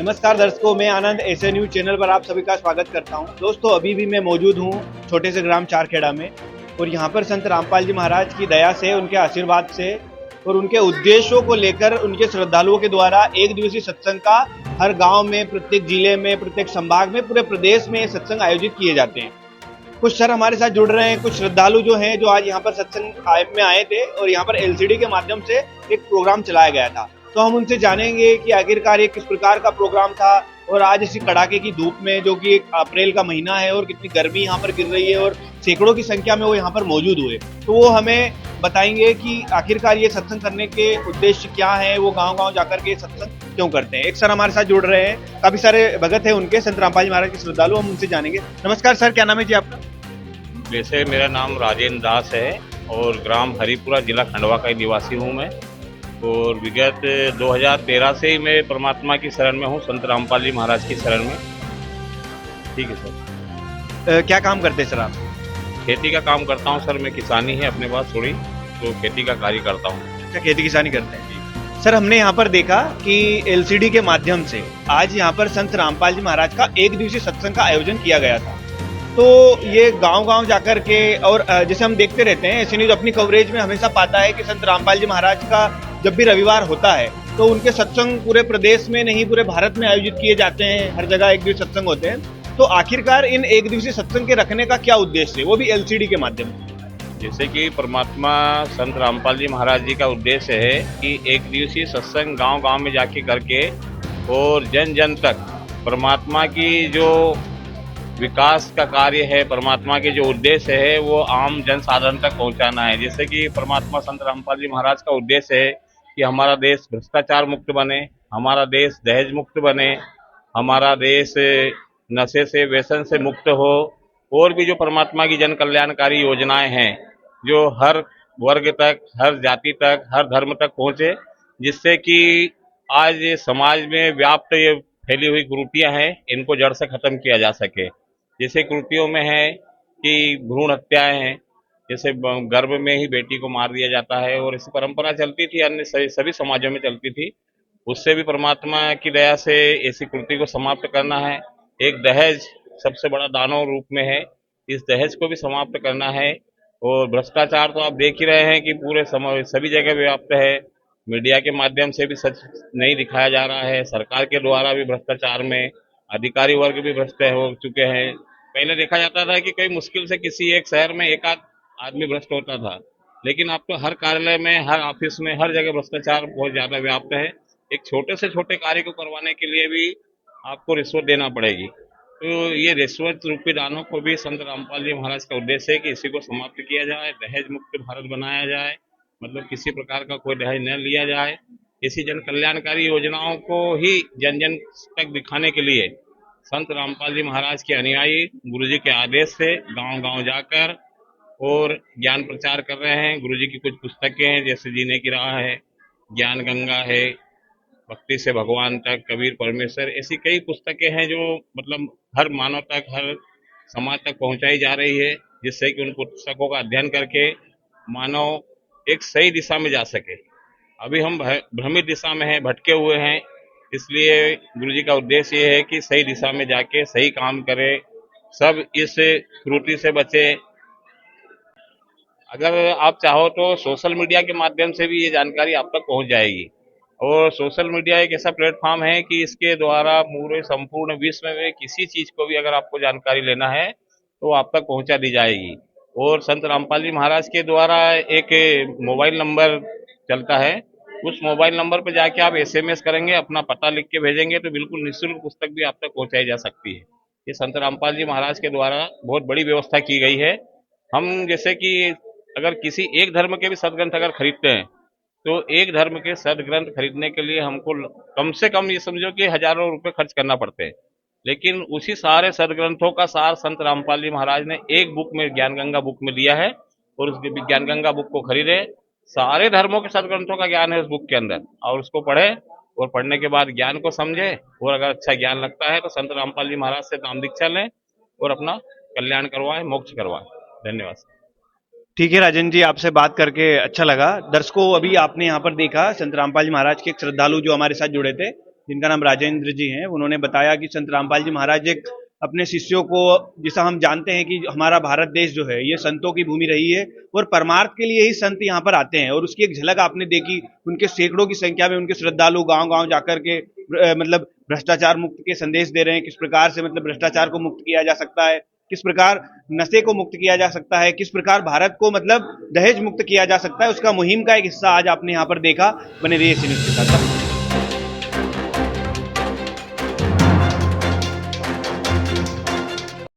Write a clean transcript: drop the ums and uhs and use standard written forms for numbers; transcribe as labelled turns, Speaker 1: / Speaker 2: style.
Speaker 1: नमस्कार दर्शकों, मैं आनंद एसए न्यूज चैनल पर आप सभी का स्वागत करता हूं। दोस्तों, अभी भी मैं मौजूद हूं छोटे से ग्राम चारखेड़ा में और यहां पर संत रामपाल जी महाराज की दया से, उनके आशीर्वाद से और उनके उद्देश्यों को लेकर उनके श्रद्धालुओं के द्वारा एक दिवसीय सत्संग का हर गांव में, प्रत्येक जिले में, प्रत्येक संभाग में, पूरे प्रदेश में सत्संग आयोजित किए जाते हैं। कुछ सर हमारे साथ जुड़ रहे हैं, कुछ श्रद्धालु जो हैं जो आज यहाँ पर सत्संग में आए थे और यहाँ पर एलसीडी के माध्यम से एक प्रोग्राम चलाया गया था। तो हम उनसे जानेंगे कि आखिरकार ये किस प्रकार का प्रोग्राम था और आज इसी कड़ाके की धूप में, जो कि अप्रैल का महीना है और कितनी गर्मी यहाँ पर गिर रही है और सैकड़ों की संख्या में वो यहाँ पर मौजूद हुए, तो वो हमें बताएंगे कि आखिरकार ये सत्संग करने के उद्देश्य क्या है, वो गांव-गांव जाकर के सत्संग क्यों करते हैं। एक सर हमारे साथ जुड़ रहे हैं, काफी सारे भगत है उनके, संत रामपाल जी महाराज के श्रद्धालु, हम उनसे जानेंगे। नमस्कार सर, क्या नाम है जी आपका?
Speaker 2: वैसे मेरा नाम राजेंद्र दास है और ग्राम हरिपुरा, जिला खंडवा का निवासी हूँ मैं। और विगत 2013 से ही मैं परमात्मा की शरण में हूँ, संत रामपाल जी महाराज की शरण में। ठीक है सर।
Speaker 1: क्या काम करते हैं सर आप?
Speaker 2: खेती का काम करता हूँ सर, मैं किसानी है अपने पास थोड़ी, तो खेती का कार्य करता हूँ।
Speaker 1: अच्छा, खेती किसानी करते हैं। सर, हमने यहाँ पर देखा कि एलसीडी के माध्यम से आज यहाँ पर संत रामपाल जी महाराज का एक दिवसीय सत्संग का आयोजन किया गया था। तो ये गांव-गांव जाकर के, और जैसे हम देखते रहते हैं, ऐसे न्यूज अपनी कवरेज में हमेशा पाता है कि संत रामपाल जी महाराज का जब भी रविवार होता है तो उनके सत्संग पूरे प्रदेश में नहीं, पूरे भारत में आयोजित किए जाते हैं। हर जगह एक दिवसीय सत्संग होते हैं। तो आखिरकार इन एक दिवसीय सत्संग के रखने का क्या उद्देश्य है, वो भी एलसीडी के माध्यम से?
Speaker 2: जैसे कि परमात्मा संत रामपाल जी महाराज जी का उद्देश्य है कि एक दिवसीय सत्संग गांव-गांव में जाके करके और जन जन तक परमात्मा की जो विकास का कार्य है, परमात्मा के जो उद्देश्य है वो आम जन साधारण तक पहुंचाना है। जैसे कि परमात्मा संत रामपाल जी महाराज का उद्देश्य है कि हमारा देश भ्रष्टाचार मुक्त बने, हमारा देश दहेज मुक्त बने, हमारा देश नशे से, व्यसन से मुक्त हो, और भी जो परमात्मा की जन कल्याणकारी योजनाएं हैं जो हर वर्ग तक, हर जाति तक, हर धर्म तक पहुंचे, जिससे कि आज समाज में व्याप्त ये फैली हुई कुरीतियां हैं, इनको जड़ से खत्म किया जा सके। जैसे कुरीतियों में है कि भ्रूण हत्याएं हैं, जैसे गर्भ में ही बेटी को मार दिया जाता है, और ऐसी परंपरा चलती थी, अन्य सभी समाजों में चलती थी। उससे भी परमात्मा की दया से ऐसी कुरीति को समाप्त करना है। एक दहेज सबसे बड़ा दानव रूप में है, इस दहेज को भी समाप्त करना है। और भ्रष्टाचार तो आप देख ही रहे हैं कि पूरे सभी जगह व्याप्त है। मीडिया के माध्यम से भी सच नहीं दिखाया जा रहा है, सरकार के द्वारा भी भ्रष्टाचार में अधिकारी वर्ग भी भ्रष्ट हो चुके हैं। पहले देखा जाता था कि कई मुश्किल से किसी एक शहर में एक आध आदमी भ्रष्ट होता था, लेकिन अब तो हर कार्यालय में, हर ऑफिस में, हर जगह भ्रष्टाचार बहुत ज्यादा व्याप्त है। एक छोटे से छोटे कार्य को करवाने के लिए भी आपको रिश्वत देना पड़ेगी। तो ये रिश्वत रूपी दानों को भी संत रामपाल जी महाराज का उद्देश्य है कि इसी को समाप्त किया जाए, दहेज मुक्त भारत बनाया जाए, मतलब किसी प्रकार का कोई दहेज न लिया जाए। इसी जन कल्याणकारी योजनाओं को ही जन जन तक दिखाने के लिए संत रामपाल जी महाराज के अनुयायी गुरु जी के आदेश से गांव गांव जाकर और ज्ञान प्रचार कर रहे हैं। गुरु जी की कुछ पुस्तकें हैं, जैसे जीने की राह है, ज्ञान गंगा है, भक्ति से भगवान तक, कबीर परमेश्वर, ऐसी कई पुस्तकें हैं जो मतलब हर मानव तक, हर समाज तक पहुंचाई जा रही है, जिससे कि उन पुस्तकों का अध्ययन करके मानव एक सही दिशा में जा सके। अभी हम भ्रमित दिशा में हैं, भटके हुए हैं, इसलिए गुरु जी का उद्देश्य ये है कि सही दिशा में जाके सही काम करें, सब इस त्रुटि से बचे। अगर आप चाहो तो सोशल मीडिया के माध्यम से भी ये जानकारी आप तक पहुंच जाएगी। और सोशल मीडिया एक ऐसा प्लेटफॉर्म है कि इसके द्वारा पूरे संपूर्ण विश्व में किसी चीज को भी अगर आपको जानकारी लेना है तो आप तक पहुंचा दी जाएगी। और संत रामपाल जी महाराज के द्वारा एक मोबाइल नंबर चलता है, उस मोबाइल नंबर पर जाके आप एसएमएस करेंगे, अपना पता लिख के भेजेंगे तो बिल्कुल निःशुल्क पुस्तक भी आप तक पहुंचाई जा सकती है। ये संत रामपाल जी महाराज के द्वारा बहुत बड़ी व्यवस्था की गई है। हम जैसे कि अगर किसी एक धर्म के भी सदग्रंथ अगर खरीदते हैं तो एक धर्म के सदग्रंथ खरीदने के लिए हमको कम से कम ये समझो कि हजारों रुपए खर्च करना पड़ते हैं, लेकिन उसी सारे सदग्रंथों का सार संत रामपाल जी महाराज ने एक बुक में, ज्ञान गंगा बुक में दिया है। और उस ज्ञान गंगा बुक को खरीदे, सारे धर्मों के सदग्रंथों का ज्ञान है उस बुक के अंदर, और उसको पढ़े और पढ़ने के बाद ज्ञान को समझे, और अगर अच्छा ज्ञान लगता है तो संत रामपाल जी महाराज से नाम दीक्षा लें और अपना कल्याण करवाएं, मोक्ष करवाएं। धन्यवाद।
Speaker 1: ठीक है राजन जी, आपसे बात करके अच्छा लगा। दर्शकों, अभी आपने यहाँ पर देखा संत रामपाल जी महाराज के एक श्रद्धालु जो हमारे साथ जुड़े थे, जिनका नाम राजेंद्र जी हैं, उन्होंने बताया कि संत रामपाल जी महाराज एक अपने शिष्यों को, जैसा हम जानते हैं कि हमारा भारत देश जो है ये संतों की भूमि रही है और परमार्थ के लिए ही संत यहाँ पर आते हैं, और उसकी एक झलक आपने देखी। उनके सैकड़ों की संख्या में उनके श्रद्धालु गांव-गांव जाकर के मतलब भ्रष्टाचार मुक्त के संदेश दे रहे हैं, किस प्रकार से मतलब भ्रष्टाचार को मुक्त किया जा सकता है, किस प्रकार नशे को मुक्त किया जा सकता है, किस प्रकार भारत को मतलब दहेज मुक्त किया जा सकता है, उसका मुहिम का एक हिस्सा आज आपने यहाँ पर देखा। बने रहिए न्यूज़ के साथ।